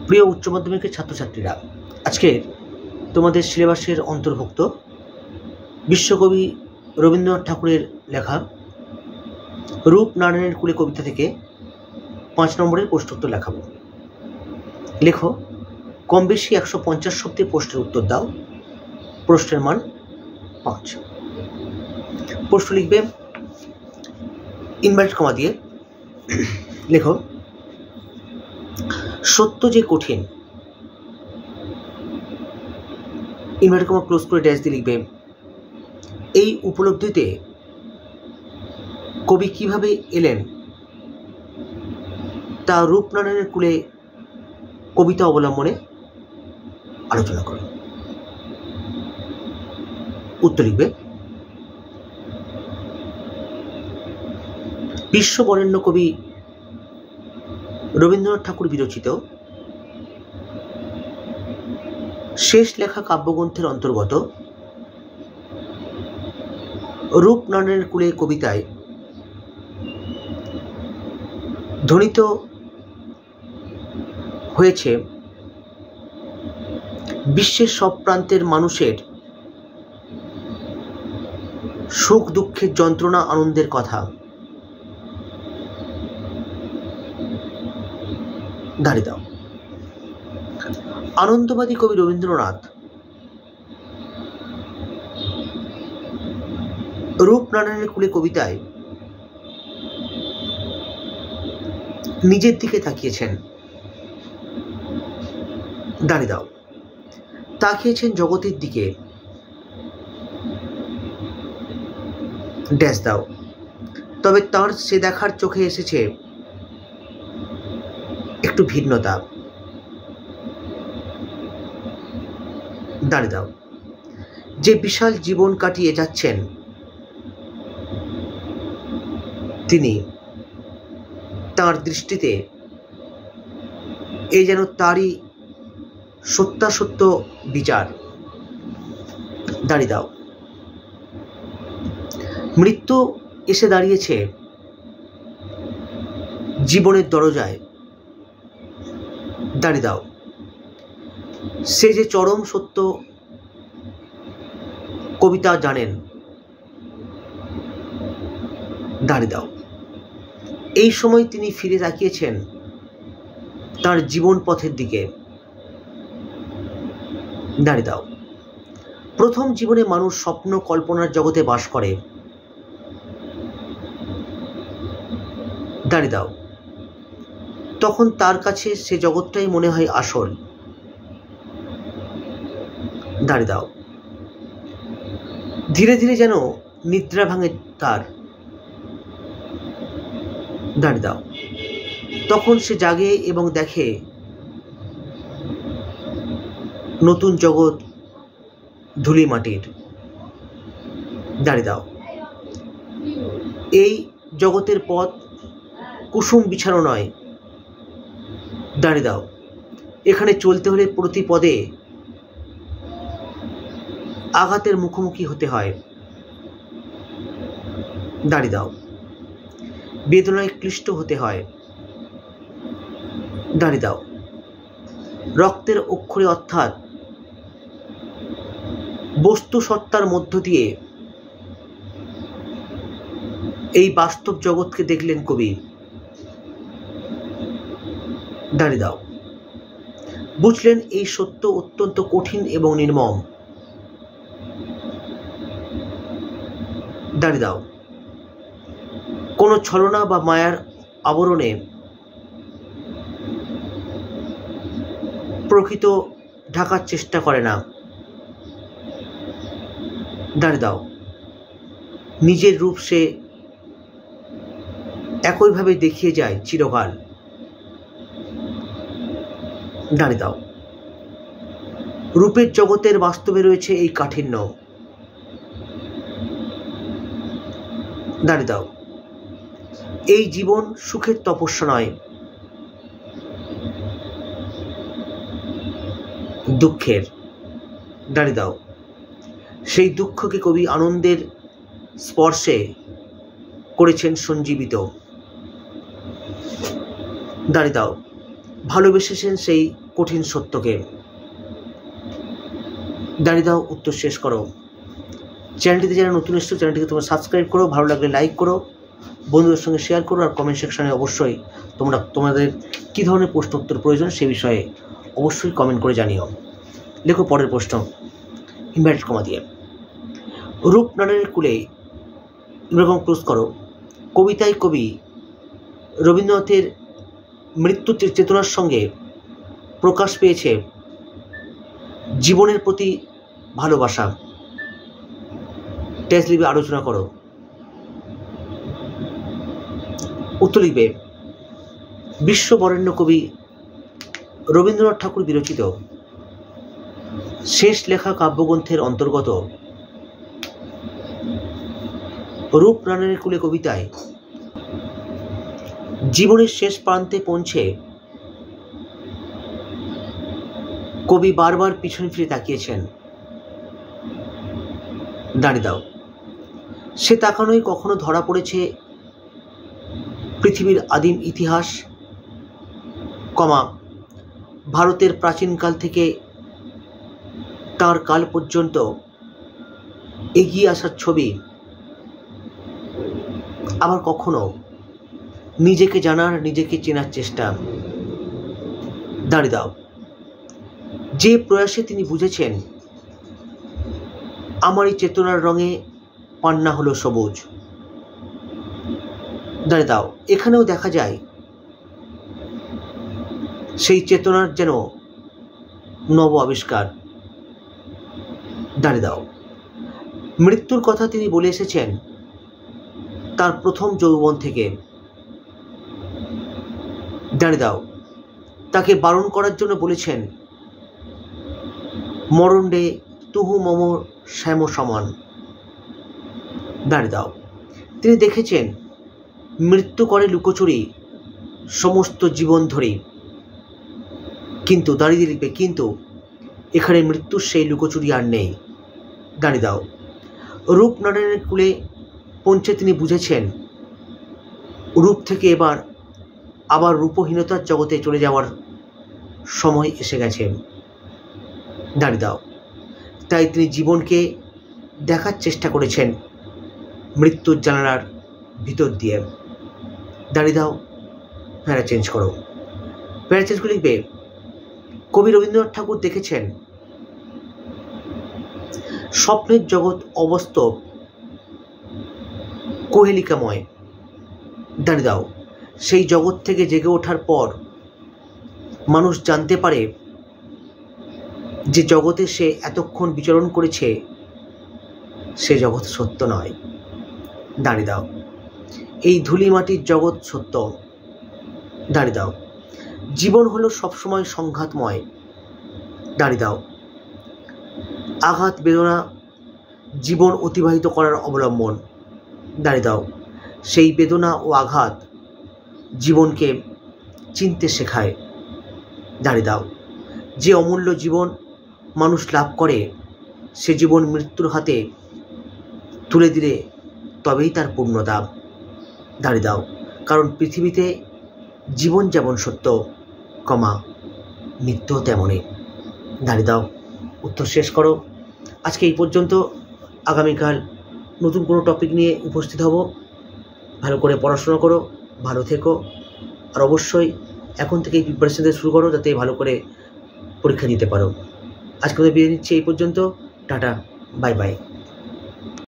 প্রিয় উচ্চ মাধ্যমিকের ছাত্রছাত্রীরা, আজকে তোমাদের সিলেবাসের অন্তর্ভুক্ত বিশ্বকবি রবীন্দ্রনাথ ঠাকুরের লেখা রূপনারায়ণের কুলে কবিতা থেকে 5 নম্বরের প্রশ্নোত্তর লেখাবো। লেখো, কম বেশি 150 শব্দে প্রশ্নের উত্তর দাও। প্রশ্নের মান 5। প্রশ্ন লিখবে ইনভার্টেড কমা দিয়ে। লেখো, সত্য যে কঠিন, ইনভার্টেড কমা ক্লোজ করে ড্যাশ দিয়ে লিখবে এই উপলব্ধিতে কবি কিভাবে এলেন তা রূপনারায়ণের কুলে কবিতা অবলম্বনে আলোচনা করো। উত্তর লিখবে বিশ্ববরেণ্য কবি রবীন্দ্রনাথ ঠাকুর বিরচিত শেষ লেখা কাব্যগ্রন্থের অন্তর্গত রূপনারায়ণের কুলে কবিতায় ধ্বনিত হয়েছে বিশ্বের সব প্রান্তের মানুষের সুখ দুঃখের যন্ত্রণা আনন্দের কথা। দাঁড়িয়ে দাও। আনন্দবাদী কবি রবীন্দ্রনাথ রূপনারায়ণের কুলে কবিতায় নিজের দিকে তাকিয়েছেন। দাঁড়িয়ে দাও। তাকিয়েছেন জগতের দিকে। ড্যাশ দাও। তবে তার সে দেখার চোখে এসেছে একটু ভিন্নতা। দাঁড়িয়ে দাও। যে বিশাল জীবন কাটিয়ে যাচ্ছেন তিনি, তার দৃষ্টিতে এ যেন তারই সত্যাসত্য বিচার। দাঁড়িয়ে দাও। মৃত্যু এসে দাঁড়িয়েছে জীবনের দরজায়। দাঁড়িয়ে দাও। সে যে চরম সত্য কবিতা জানেন। দাঁড়িয়ে দাও। এই সময় তিনি ফিরে তাকিয়েছেন তার জীবন পথের দিকে। দাঁড়িয়ে দাও। প্রথম জীবনে মানুষ স্বপ্ন কল্পনার জগতে বাস করে। দাঁড়িয়ে দাও। তখন তার কাছে সে জগৎটাই মনে হয় আসল। দাঁড়িয়ে দাও। ধীরে ধীরে যেন নিদ্রা ভাঙে তার। দাঁড়িয়ে দাও। তখন সে জাগে এবং দেখে নতুন জগৎ ধুলি মাটির। দাঁড়িয়ে দাও। এই জগতের পথ কুসুম বিছানো নয়। দাঁড়িয়ে দাও। এখানে চলতে হলে প্রতি পদে আঘাতের মুখোমুখি হতে হয়। দাঁড়িয়ে দাও। বেদনায় ক্লিষ্ট হতে হয়। দাঁড়িয়ে দাও। রক্তের অক্ষরে অর্থাৎ বস্তু সত্তার মধ্য দিয়ে এই বাস্তব জগৎকে দেখলেন কবি। দাঁড়িয়ে দাও। বুঝলেন এই সত্য অত্যন্ত কঠিন এবং নির্মম। দাঁড়িয়ে দাও। কোনো ছলনা বা মায়ার আবরণে প্রকৃত ঢাকার চেষ্টা করে না। দাঁড়িয়ে দাও। নিজের রূপ সে একইভাবে দেখিয়ে যায় চিরকাল। দাঁড়িয়ে দাও। রূপের জগতের বাস্তবে রয়েছে এই কাঠিন্য। দাঁড়িয়ে দাও। এই জীবন সুখের তপস্যা নয়, দুঃখের। দাঁড়িয়ে দাও। সেই দুঃখকে কবি আনন্দের স্পর্শে করেছেন সঞ্জীবিত। দাঁড়িয়ে দাও। ভালোবেসেছেন সেই কঠিন সত্যকে। দাঁড়িয়ে দাও, উত্তর শেষ করো। চ্যানেলটিতে যারা নতুন এসছো চ্যানেলটিকে তোমরা সাবস্ক্রাইব করো, ভালো লাগলে লাইক করো, বন্ধুদের সঙ্গে শেয়ার করো, আর কমেন্ট সেকশনে অবশ্যই তোমাদের কী ধরনের প্রশ্ন উত্তর প্রয়োজন সে বিষয়ে অবশ্যই কমেন্ট করে জানিও। লেখো পরের প্রশ্ন ইনভার্টেড কমা দিয়ে। রূপনারায়ণের কুলে এরকম ক্লোজ করো। কবিতায় কবি রবীন্দ্রনাথের মৃত্যু চেতনার সঙ্গে প্রকাশ পেয়েছে জীবনের প্রতি ভালোবাসা। টেক্সট লিখবে, আলোচনা করো। উত্তর লিখবে, বিশ্ববরেণ্য কবি রবীন্দ্রনাথ ঠাকুর বিরচিত শেষ লেখা কাব্যগ্রন্থের অন্তর্গত রূপনারায়ণের কুলে কবিতায় জীবনের শেষ প্রান্তে পৌঁছে কবি বারবার পিছনে ফিরে তাকিয়েছেন। দাঁড়িয়ে দাও। সে তাকানোই কখনো ধরা পড়েছে পৃথিবীর আদিম ইতিহাস, ভারতের প্রাচীনকাল থেকে তার কাল পর্যন্ত এগিয়ে আসার ছবি, আবার কখনো নিজেকে জানার, নিজেকে চেনার চেষ্টা। দাঁড়িয়ে দাও। যে প্রয়াসে তিনি বুঝেছেন আমারই চেতনার রঙে পান্না হলো সবুজ। দাঁড়িয়ে দাও। এখানেও দেখা যায় সেই চেতনার যেন নব আবিষ্কার। দাঁড়িয়ে দাও। মৃত্যুর কথা তিনি বলে এসেছেন তার প্রথম যৌবন থেকে। দাঁড়িয়ে দাও। তাকে বারণ করার জন্য বলেছেন মরণ রে তুহু মম শ্যাম সমান। দাঁড়িয়ে দাও। তিনি দেখেছেন মৃত্যু করে লুকোচুরি সমস্ত জীবন ধরে, কিন্তু দাঁড়িয়ে লিখবে, কিন্তু এখানে মৃত্যুর সেই লুকোচুরি আর নেই। দাঁড়িয়ে দাও। রূপনারায়ণের কুলে পৌঁছে তিনি বুঝেছেন রূপ থেকে আবার রূপহীনতার জগতে চলে যাওয়ার সময় এসে গেছে। দাঁড়িয়ে দাও। তাই তিনি জীবনকে দেখার চেষ্টা করেছেন মৃত্যুর জানালার ভিতর দিয়ে। দাঁড়িয়ে দাও। প্যারা চেঞ্জ করো। প্যারা চেঞ্জ করে লিখবে, কবি রবীন্দ্রনাথ ঠাকুর দেখেছেন স্বপ্নের জগৎ অবাস্তব, কোহেলিকাময়। দাঁড়িয়ে দাও। সেই জগৎ থেকে জেগে ওঠার পর মানুষ জানতে পারে যে জগতে সে এতক্ষণ বিচরণ করেছে সে জগৎ সত্য নয়। দাঁড়িয়ে দাও। এই ধুলি মাটির জগৎ সত্য। দাঁড়িয়ে দাও। জীবন হলো সবসময় সংঘাতময়। দাঁড়িয়ে দাও। আঘাত বেদনা জীবন অতিবাহিত করার অবলম্বন। দাঁড়িয়ে দাও। সেই বেদনা ও আঘাত জীবনকে চিনতে শেখায়। দাঁড়িয়ে দাও। যে অমূল্য জীবন মানুষ লাভ করে সে জীবন মৃত্যুর হাতে তুলে দিলে তবেই তার পূর্ণতা। দাঁড়িয়ে দাও। কারণ পৃথিবীতে জীবন যেমন সত্য, মৃত্যুও তেমনই। দাঁড়িয়ে দাও। উত্তর শেষ করো। আজকে এই পর্যন্ত। আগামীকাল নতুন কোনো টপিক নিয়ে উপস্থিত হব। ভালো করে পড়াশোনা করো, ভালো থেকো, আর অবশ্যই এখন থেকেই প্রিপারেশন দিতে শুরু করো যাতে ভালো করে পরীক্ষা দিতে পারো। আজকে বিদায় নিচ্ছি এই পর্যন্ত। Tata, bye bye.